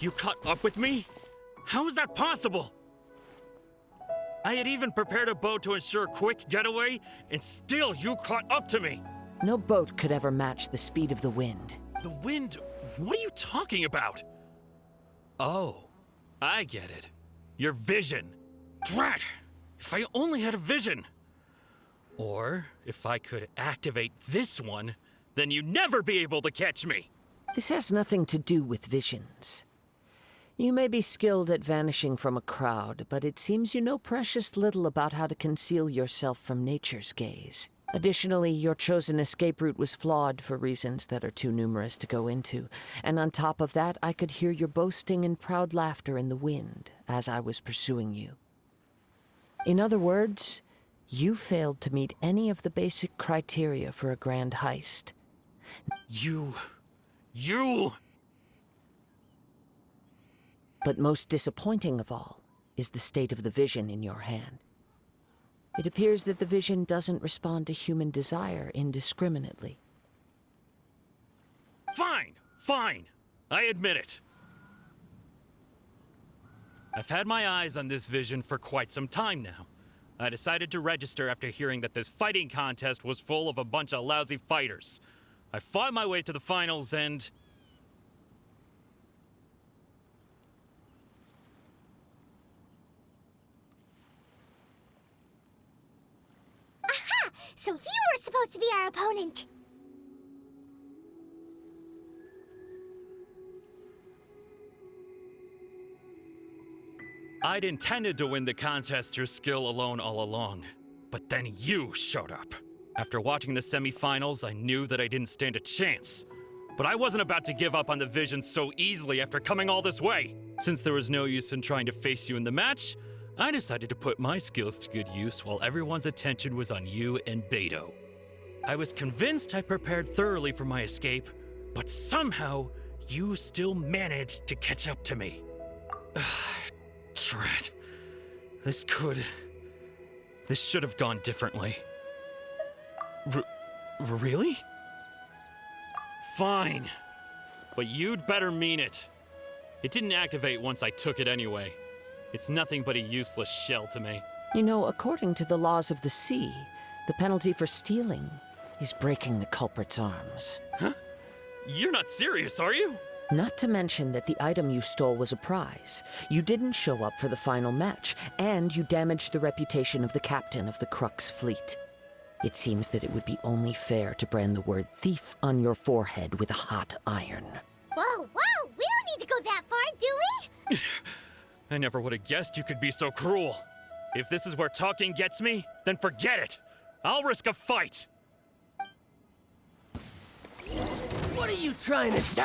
You caught up with me? How is that possible? I had even prepared a boat to ensure a quick getaway, and still you caught up to me! No boat could ever match the speed of the wind. The wind? What are you talking about? Oh, I get it. Your vision. Drat! If I only had a vision! Or, if I could activate this one, then you'd never be able to catch me! This has nothing to do with visions. You may be skilled at vanishing from a crowd, but it seems you know precious little about how to conceal yourself from nature's gaze. Additionally, your chosen escape route was flawed for reasons that are too numerous to go into. And on top of that, I could hear your boasting and proud laughter in the wind as I was pursuing you. In other words, you failed to meet any of the basic criteria for a grand heist. You... But most disappointing of all is the state of the vision in your hand. It appears that the vision doesn't respond to human desire indiscriminately. Fine. I admit it. I've had my eyes on this vision for quite some time now. I decided to register after hearing that this fighting contest was full of a bunch of lousy fighters. I fought my way to the finals and... Aha! So you were supposed to be our opponent! I'd intended to win the contest through skill alone all along, but then you showed up. After watching the semifinals, I knew that I didn't stand a chance. But I wasn't about to give up on the vision so easily after coming all this way. Since there was no use in trying to face you in the match, I decided to put my skills to good use while everyone's attention was on you and Beto. I was convinced I prepared thoroughly for my escape, but somehow you still managed to catch up to me. Drat. This should have gone differently. Really? Fine. But you'd better mean it. It didn't activate once I took it anyway. It's nothing but a useless shell to me. You know, according to the laws of the sea, the penalty for stealing is breaking the culprit's arms. Huh? You're not serious, are you? Not to mention that the item you stole was a prize. You didn't show up for the final match, and you damaged the reputation of the captain of the Crux fleet. It seems that it would be only fair to brand the word thief on your forehead with a hot iron. Whoa! We don't need to go that far, do we? I never would have guessed you could be so cruel. If this is where talking gets me, then forget it. I'll risk a fight. What are you trying to do?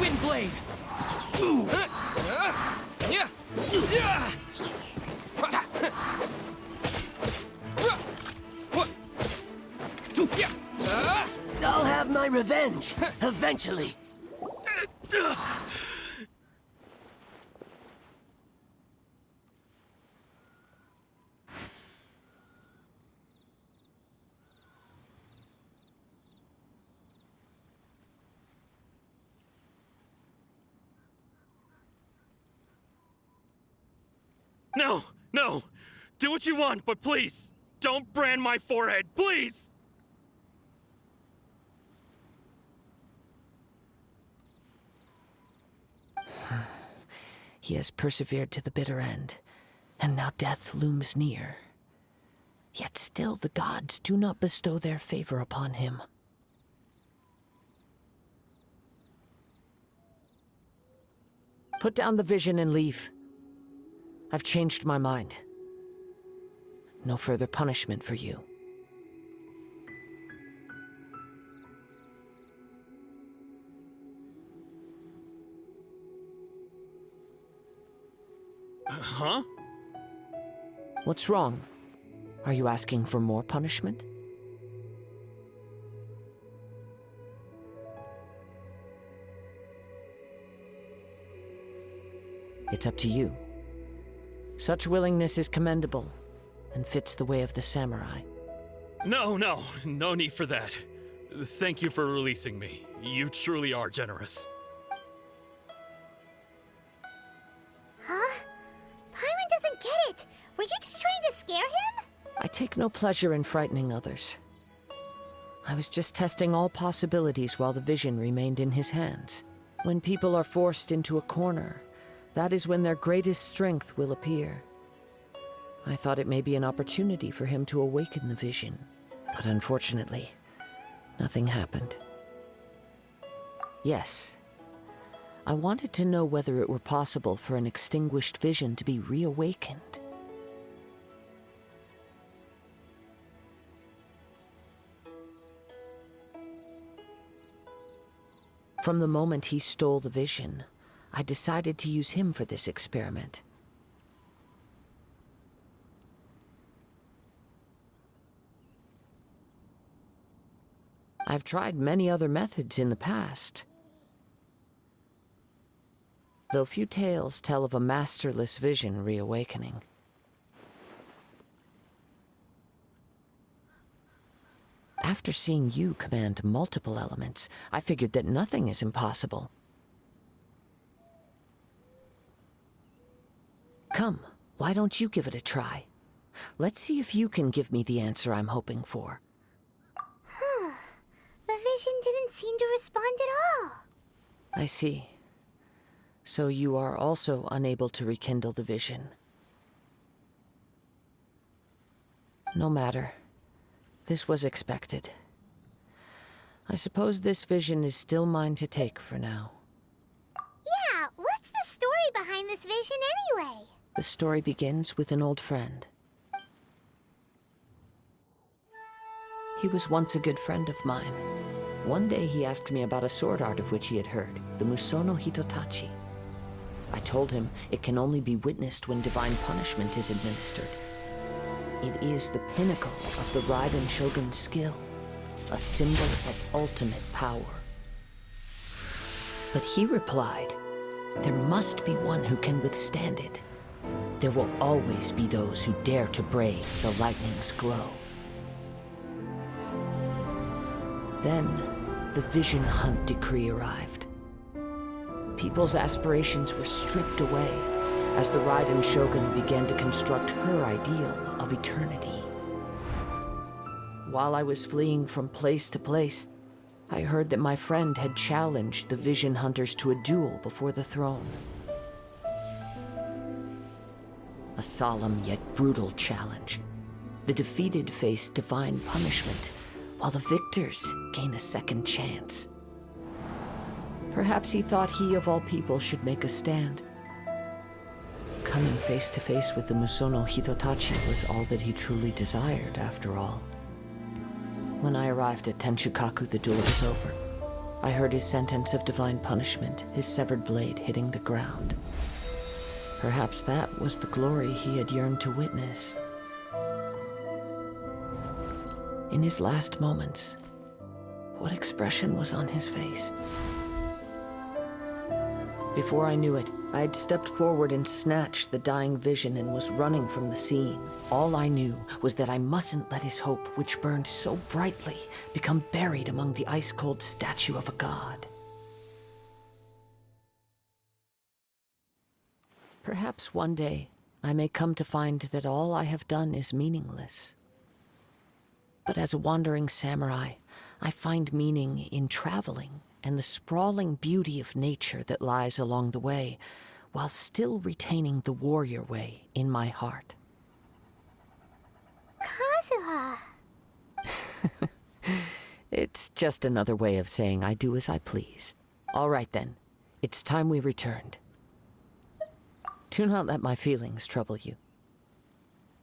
Wind blade. I'll have my revenge eventually. No! Do what you want, but please, don't brand my forehead, please! He has persevered to the bitter end, and now death looms near. Yet still the gods do not bestow their favor upon him. Put down the vision and leave. I've changed my mind. No further punishment for you. Huh? What's wrong? Are you asking for more punishment? It's up to you. Such willingness is commendable, and fits the way of the samurai. No need for that. Thank you for releasing me. You truly are generous. Huh? Paimon doesn't get it. Were you just trying to scare him? I take no pleasure in frightening others. I was just testing all possibilities while the vision remained in his hands. When people are forced into a corner, that is when their greatest strength will appear. I thought it may be an opportunity for him to awaken the vision, but unfortunately, nothing happened. Yes, I wanted to know whether it were possible for an extinguished vision to be reawakened. From the moment he stole the vision, I decided to use him for this experiment. I've tried many other methods in the past, though few tales tell of a masterless vision reawakening. After seeing you command multiple elements, I figured that nothing is impossible. Come, why don't you give it a try? Let's see if you can give me the answer I'm hoping for. The vision didn't seem to respond at all. I see. So you are also unable to rekindle the vision. No matter. This was expected. I suppose this vision is still mine to take for now. Yeah, what's the story behind this vision anyway? The story begins with an old friend. He was once a good friend of mine. One day he asked me about a sword art of which he had heard, the Musono Hitotachi. I told him it can only be witnessed when divine punishment is administered. It is the pinnacle of the Raiden Shogun's skill, a symbol of ultimate power. But he replied, there must be one who can withstand it. There will always be those who dare to brave the lightning's glow. Then, the Vision Hunt decree arrived. People's aspirations were stripped away as the Raiden Shogun began to construct her ideal of eternity. While I was fleeing from place to place, I heard that my friend had challenged the Vision Hunters to a duel before the throne. A solemn yet brutal challenge. The defeated face divine punishment, while the victors gain a second chance. Perhaps he thought he of all people should make a stand. Coming face to face with the Musono Hitotachi was all that he truly desired, after all. When I arrived at Tenshukaku, the duel was over. I heard his sentence of divine punishment, his severed blade hitting the ground. Perhaps that was the glory he had yearned to witness. In his last moments, what expression was on his face? Before I knew it, I had stepped forward and snatched the dying vision and was running from the scene. All I knew was that I mustn't let his hope, which burned so brightly, become buried among the ice-cold statue of a god. Perhaps one day, I may come to find that all I have done is meaningless. But as a wandering samurai, I find meaning in traveling and the sprawling beauty of nature that lies along the way, while still retaining the warrior way in my heart. Kazuha. It's just another way of saying I do as I please. All right then, it's time we returned. Do not let my feelings trouble you.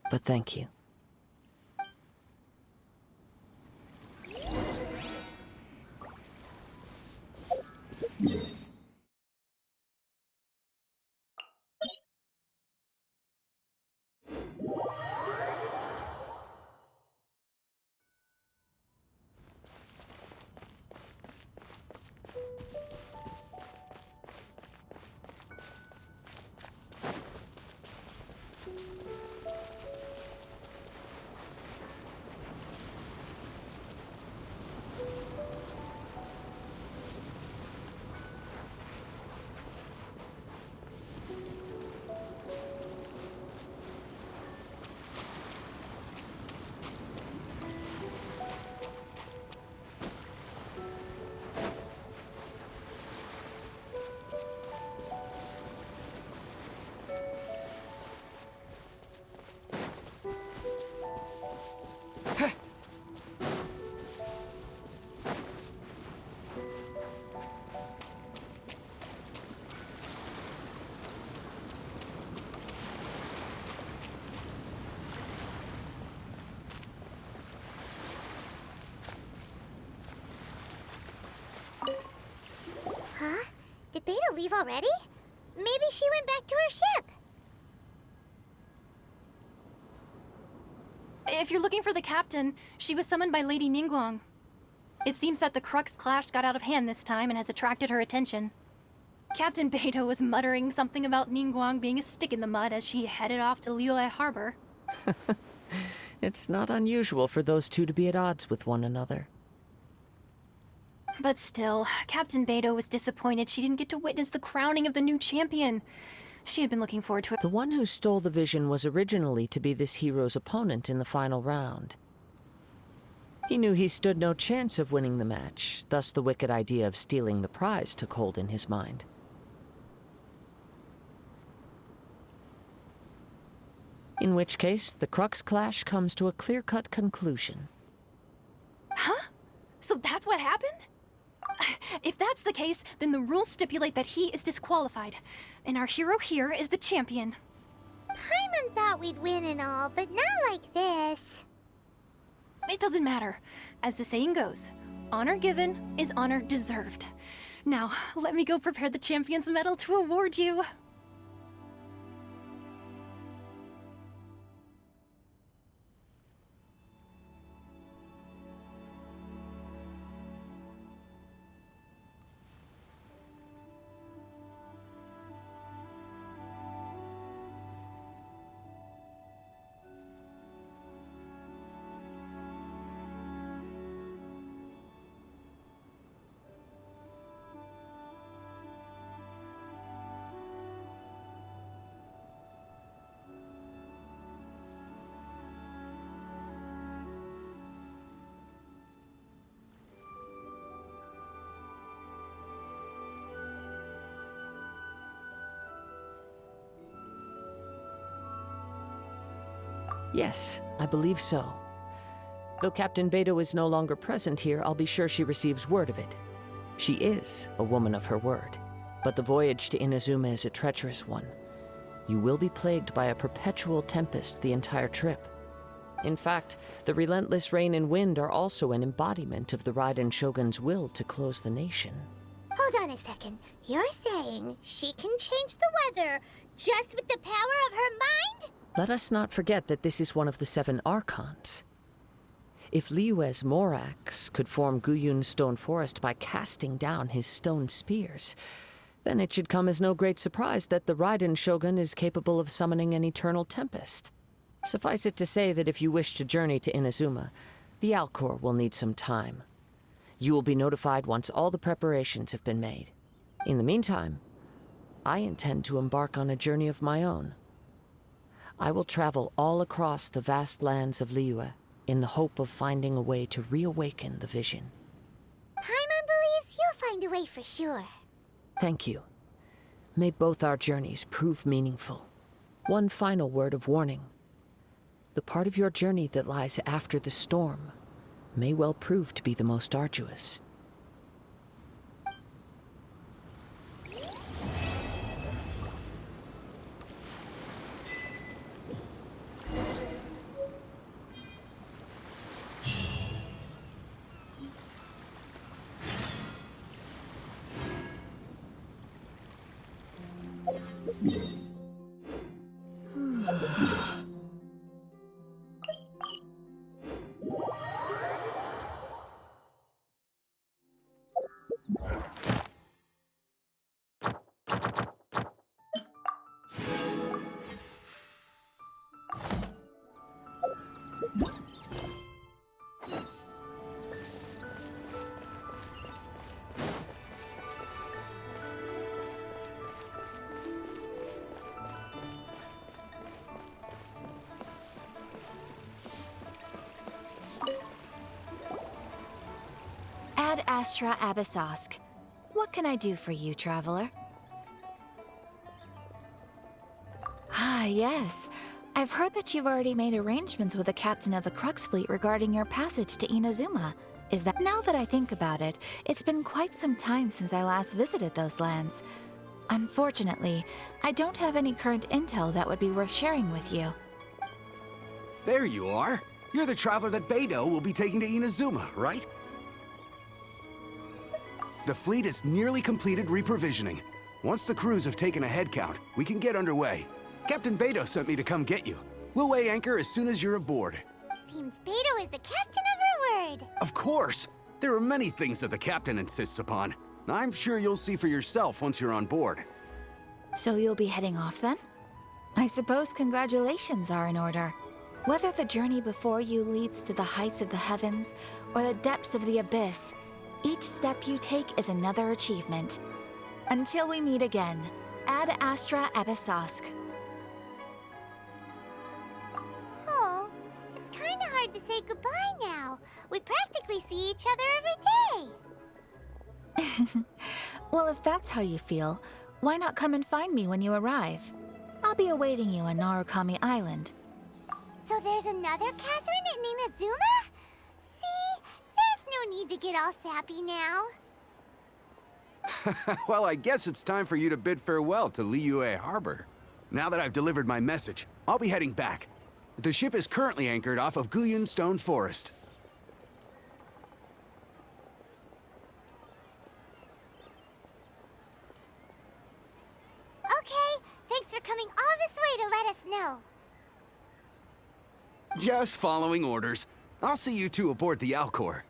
But thank you. Huh? Did Beta leave already? Maybe she went back to her ship. If you're looking for the captain, she was summoned by Lady Ningguang. It seems that the Crux clash got out of hand this time and has attracted her attention. Captain Beidou was muttering something about Ningguang being a stick in the mud as she headed off to Liyue Harbor. It's not unusual for those two to be at odds with one another. But still, Captain Beidou was disappointed she didn't get to witness the crowning of the new champion. She had been looking forward to it. The one who stole the vision was originally to be this hero's opponent in the final round. He knew he stood no chance of winning the match, thus the wicked idea of stealing the prize took hold in his mind. In which case, the Crux clash comes to a clear-cut conclusion. Huh? So that's what happened? If that's the case, then the rules stipulate that he is disqualified, and our hero here is the champion. Paimon thought we'd win and all, but not like this. It doesn't matter. As the saying goes, honor given is honor deserved. Now, let me go prepare the champion's medal to award you. Yes, I believe so. Though Captain Beidou is no longer present here, I'll be sure she receives word of it. She is a woman of her word. But the voyage to Inazuma is a treacherous one. You will be plagued by a perpetual tempest the entire trip. In fact, the relentless rain and wind are also an embodiment of the Raiden Shogun's will to close the nation. Hold on a second. You're saying she can change the weather just with the power of her mind? Let us not forget that this is one of the 7 Archons. If Liyue's Morax could form Guyun's stone forest by casting down his stone spears, then it should come as no great surprise that the Raiden Shogun is capable of summoning an eternal tempest. Suffice it to say that if you wish to journey to Inazuma, the Alcor will need some time. You will be notified once all the preparations have been made. In the meantime, I intend to embark on a journey of my own. I will travel all across the vast lands of Liyue in the hope of finding a way to reawaken the vision. Paimon believes you'll find a way for sure. Thank you. May both our journeys prove meaningful. One final word of warning. The part of your journey that lies after the storm may well prove to be the most arduous. Ad Astra Abyssosk. What can I do for you, traveler? Ah, yes. I've heard that you've already made arrangements with the captain of the Crux fleet regarding your passage to Inazuma. Is that— Now that I think about it, it's been quite some time since I last visited those lands. Unfortunately, I don't have any current intel that would be worth sharing with you. There you are. You're the traveler that Beidou will be taking to Inazuma, right? The fleet is nearly completed reprovisioning. Once the crews have taken a head count, we can get underway. Captain Beidou sent me to come get you. We'll weigh anchor as soon as you're aboard. Seems Beidou is the captain of her word. Of course! There are many things that the captain insists upon. I'm sure you'll see for yourself once you're on board. So you'll be heading off then? I suppose congratulations are in order. Whether the journey before you leads to the heights of the heavens or the depths of the abyss, each step you take is another achievement. Until we meet again, Ad Astra Abyssosk. Oh, it's kinda hard to say goodbye now. We practically see each other every day. Well, if that's how you feel, why not come and find me when you arrive? I'll be awaiting you on Narukami Island. So there's another Catherine in Inazuma? See? There's no need to get all sappy now. Well, I guess it's time for you to bid farewell to Liyue Harbor. Now that I've delivered my message, I'll be heading back. The ship is currently anchored off of Guyun Stone Forest. Okay, thanks for coming all this way to let us know. Just following orders. I'll see you two aboard the Alcor.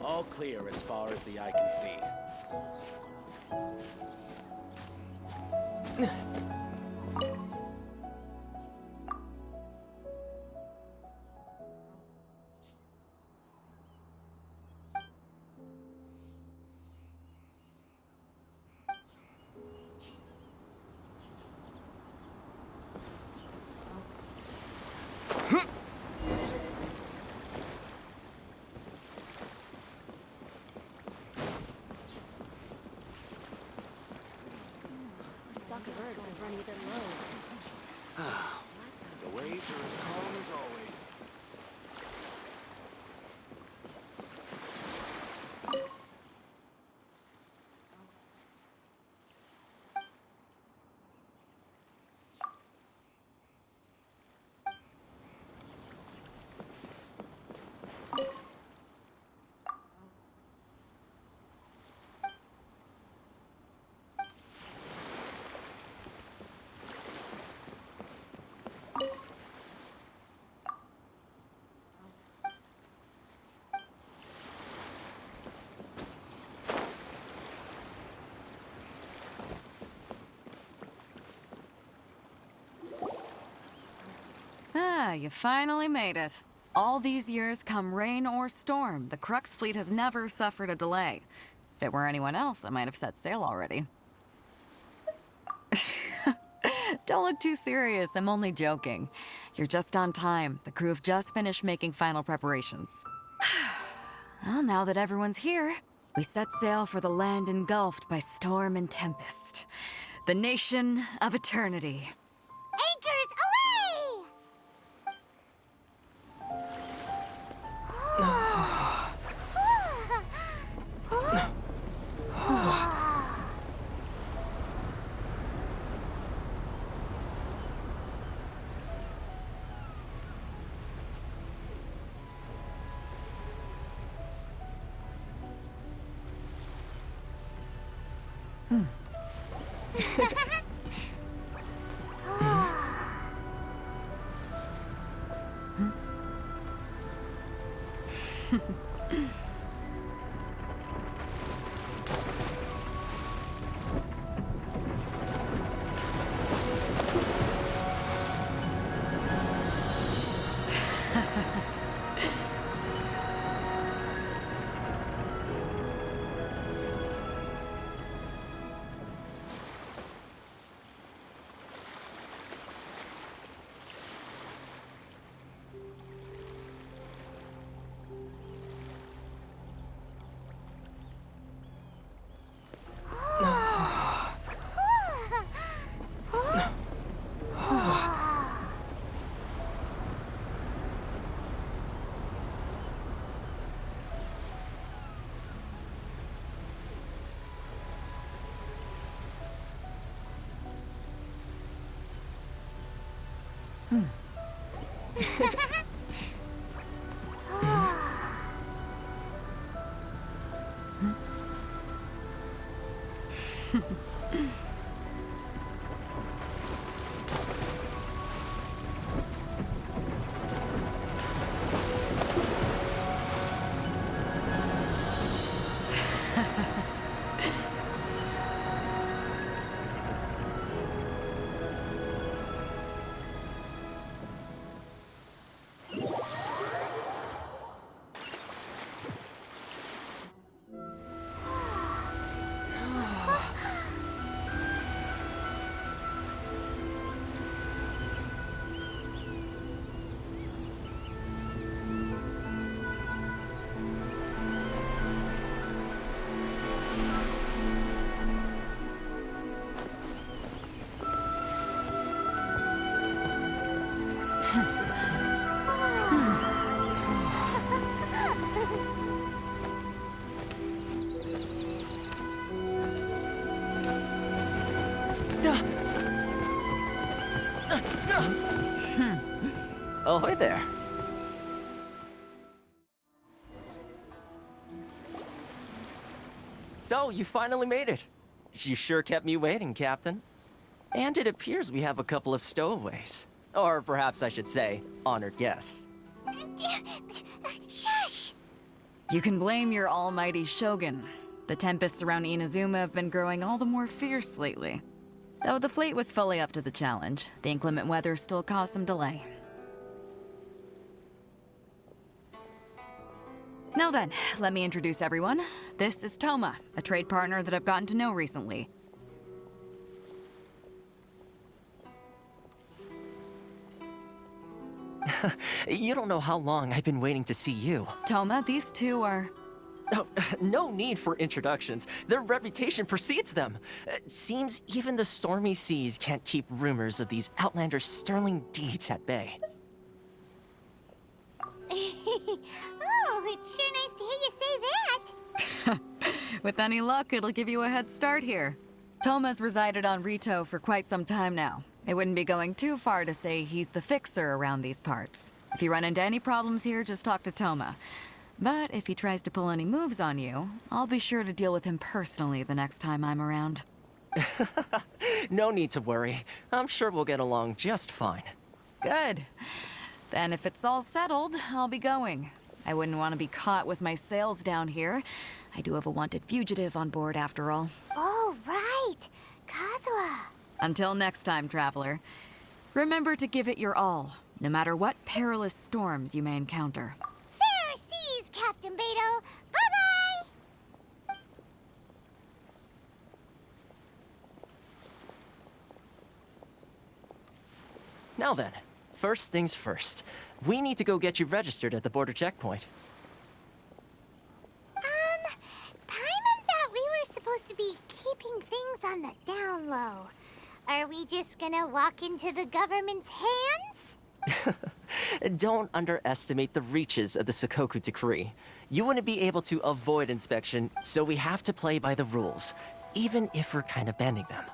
All clear as far as the eye can see. Stock of herbs is running a bit low. The waves are as calm as always. Ah, you finally made it. All these years, come rain or storm, the Crux fleet has never suffered a delay. If it were anyone else, I might have set sail already. Don't look too serious, I'm only joking. You're just on time. The crew have just finished making final preparations. Well, now that everyone's here, we set sail for the land engulfed by storm and tempest. The nation of eternity. Anchors away! Oh, hi there. So, you finally made it. You sure kept me waiting, Captain. And it appears we have a couple of stowaways. Or perhaps I should say, honored guests. Shush! You can blame your almighty Shogun. The tempests around Inazuma have been growing all the more fierce lately. Though the fleet was fully up to the challenge, the inclement weather still caused some delay. Now then, let me introduce everyone. This is Toma, a trade partner that I've gotten to know recently. You don't know how long I've been waiting to see you. Toma, these two are... Oh, no need for introductions. Their reputation precedes them. Seems even the stormy seas can't keep rumors of these outlander sterling deeds at bay. Oh, it's sure nice to hear you say that. With any luck, it'll give you a head start here. Toma's resided on Rito for quite some time now. It wouldn't be going too far to say he's the fixer around these parts. If you run into any problems here, just talk to Toma. But if he tries to pull any moves on you, I'll be sure to deal with him personally the next time I'm around. No need to worry. I'm sure we'll get along just fine. Good. Then if it's all settled, I'll be going. I wouldn't want to be caught with my sails down here. I do have a wanted fugitive on board after all. Oh, right. Kazuha. Until next time, traveler. Remember to give it your all, no matter what perilous storms you may encounter. Fair seas, Captain Beto. Bye-bye! Now then, first things first. We need to go get you registered at the border checkpoint. Paimon thought we were supposed to be keeping things on the down low. Are we just gonna walk into the government's hands? Don't underestimate the reaches of the Sakoku Decree. You wouldn't be able to avoid inspection, so we have to play by the rules, even if we're kind of bending them.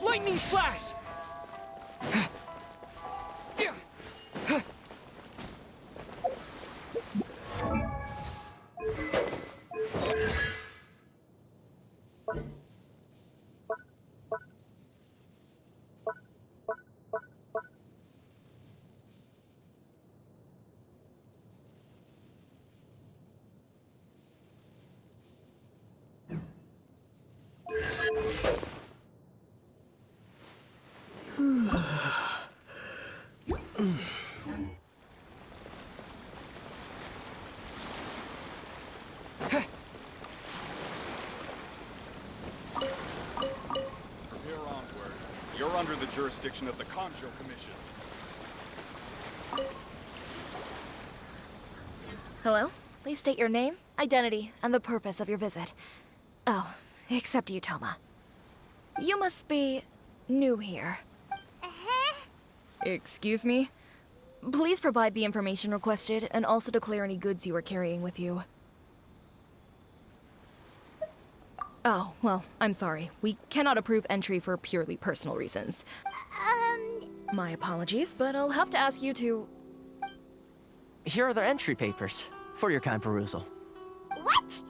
Lightning flash! You're under the jurisdiction of the Conjo Commission. Hello? Please state your name, identity, and the purpose of your visit. Oh, except you, Toma. You must be new here. Excuse me? Please provide the information requested and also declare any goods you are carrying with you. Oh, well, I'm sorry. We cannot approve entry for purely personal reasons. My apologies, but I'll have to ask you to... Here are the entry papers for your kind perusal. What?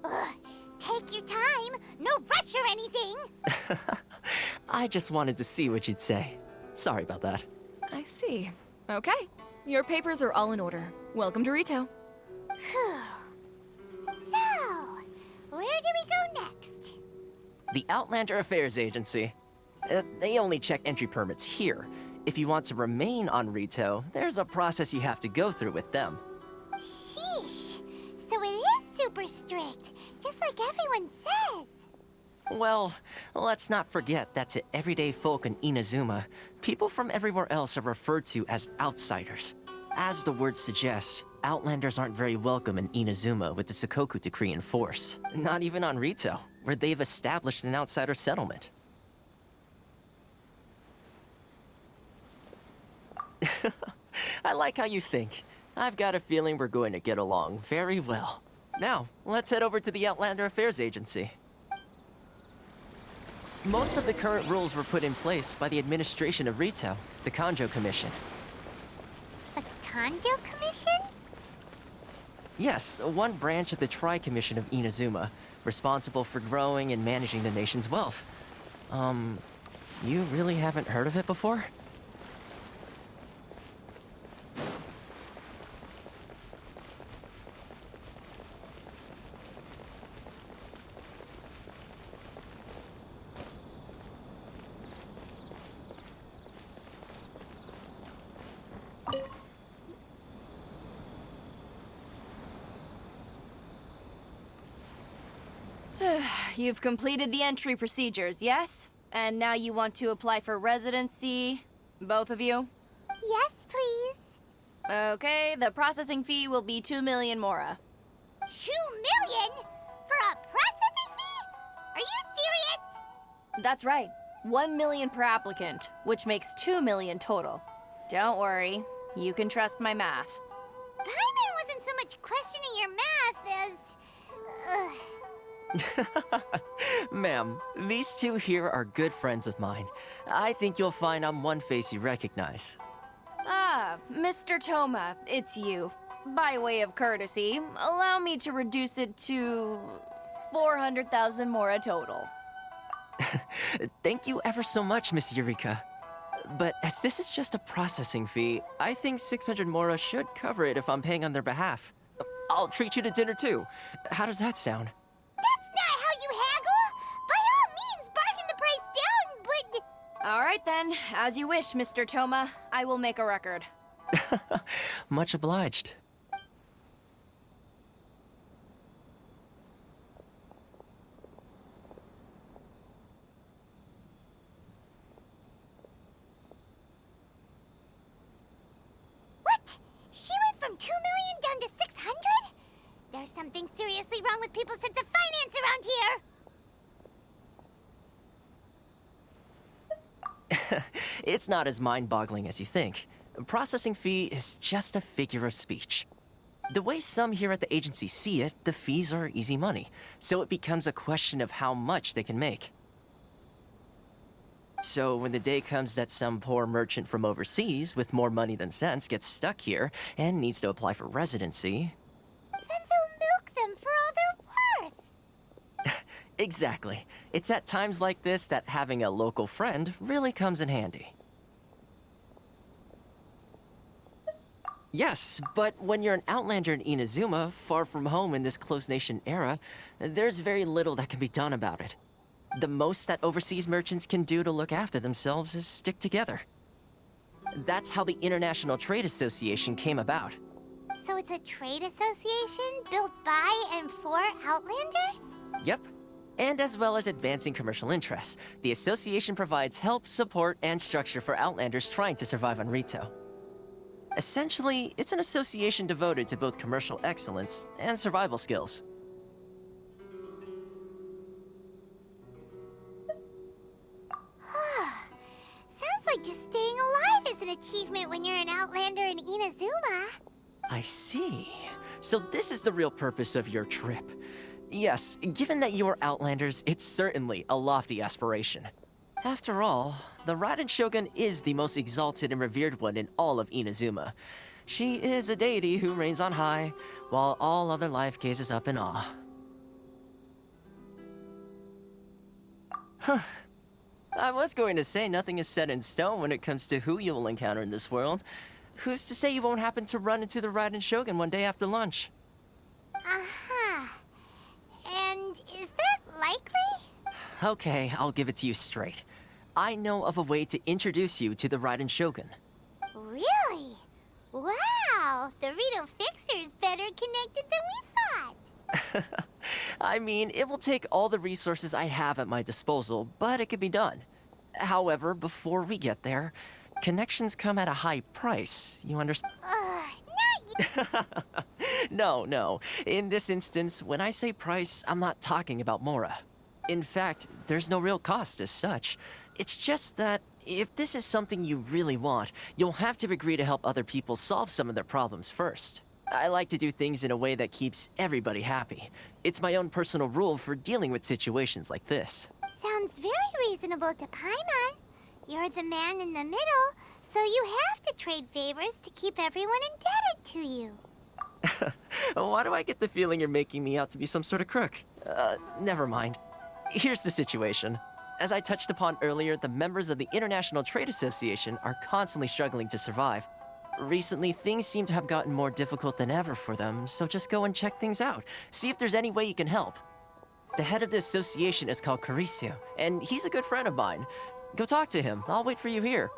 Ugh, take your time. No rush or anything. I just wanted to see what you'd say. Sorry about that. I see. Okay. Your papers are all in order. Welcome to Rito. So, where do we go next? The Outlander Affairs Agency. They only check entry permits here. If you want to remain on Rito, there's a process you have to go through with them. Sheesh. So it is super strict, just like everyone says. Well, let's not forget that to everyday folk in Inazuma, people from everywhere else are referred to as outsiders. As the word suggests, Outlanders aren't very welcome in Inazuma with the Sakoku Decree in force. Not even on Rito, where they've established an outsider settlement. I like how you think. I've got a feeling we're going to get along very well. Now, let's head over to the Outlander Affairs Agency. Most of the current rules were put in place by the administration of Rito, the Conjo Commission. The Conjo Commission? Yes, one branch of the Tri-Commission of Inazuma, responsible for growing and managing the nation's wealth. You really haven't heard of it before? You've completed the entry procedures, yes? And now you want to apply for residency? Both of you? Yes, please. Okay, the processing fee will be 2 million mora. 2 million? For a processing fee? Are you serious? That's right. 1 million per applicant, which makes 2 million total. Don't worry, you can trust my math. Paimon wasn't so much questioning your math as... Ma'am, these two here are good friends of mine. I think you'll find I'm one face you recognize. Ah, Mr. Toma, it's you. By way of courtesy, allow me to reduce it to 400,000 mora total. Thank you ever so much, Miss Eureka. But as this is just a processing fee, I think 600 mora should cover it if I'm paying on their behalf. I'll treat you to dinner too. How does that sound? That's not how you haggle! By all means, bargain the price down, but... All right then, as you wish, Mr. Toma. I will make a record. Much obliged. What? She went from 2 million down to 600? There's something seriously wrong with people's sense of finance around here! It's not as mind-boggling as you think. A processing fee is just a figure of speech. The way some here at the agency see it, the fees are easy money, so it becomes a question of how much they can make. So when the day comes that some poor merchant from overseas with more money than sense gets stuck here and needs to apply for residency... Then they'll milk them for all they're worth! Exactly. It's at times like this that having a local friend really comes in handy. Yes, but when you're an outlander in Inazuma, far from home in this closed nation era, there's very little that can be done about it. The most that overseas merchants can do to look after themselves is stick together. That's how the International Trade Association came about. So it's a trade association built by and for Outlanders? Yep. And as well as advancing commercial interests, the association provides help, support, and structure for Outlanders trying to survive on Rito. Essentially, it's an association devoted to both commercial excellence and survival skills. Sounds like just staying alive is an achievement when you're an Outlander in Inazuma. I see. So this is the real purpose of your trip. Yes, given that you are Outlanders, it's certainly a lofty aspiration. After all, the Raiden Shogun is the most exalted and revered one in all of Inazuma. She is a deity who reigns on high, while all other life gazes up in awe. Huh. I was going to say nothing is set in stone when it comes to who you will encounter in this world. Who's to say you won't happen to run into the Raiden Shogun one day after lunch? Uh-huh. And is that likely? Okay, I'll give it to you straight. I know of a way to introduce you to the Raiden Shogun. Really? Wow! The Rito Fixer's better connected than we thought! I mean, it will take all the resources I have at my disposal, but it can be done. However, before we get there, connections come at a high price, you understand? Not No. In this instance, when I say price, I'm not talking about Mora. In fact, there's no real cost as such. It's just that if this is something you really want, you'll have to agree to help other people solve some of their problems first. I like to do things in a way that keeps everybody happy. It's my own personal rule for dealing with situations like this. Sounds very reasonable to Paimon. You're the man in the middle, so you have to trade favors to keep everyone indebted to you. Why do I get the feeling you're making me out to be some sort of crook? Never mind. Here's the situation. As I touched upon earlier, the members of the International Trade Association are constantly struggling to survive. Recently, things seem to have gotten more difficult than ever for them, so just go and check things out. See if there's any way you can help. The head of the association is called Caricio, and he's a good friend of mine. Go talk to him. I'll wait for you here.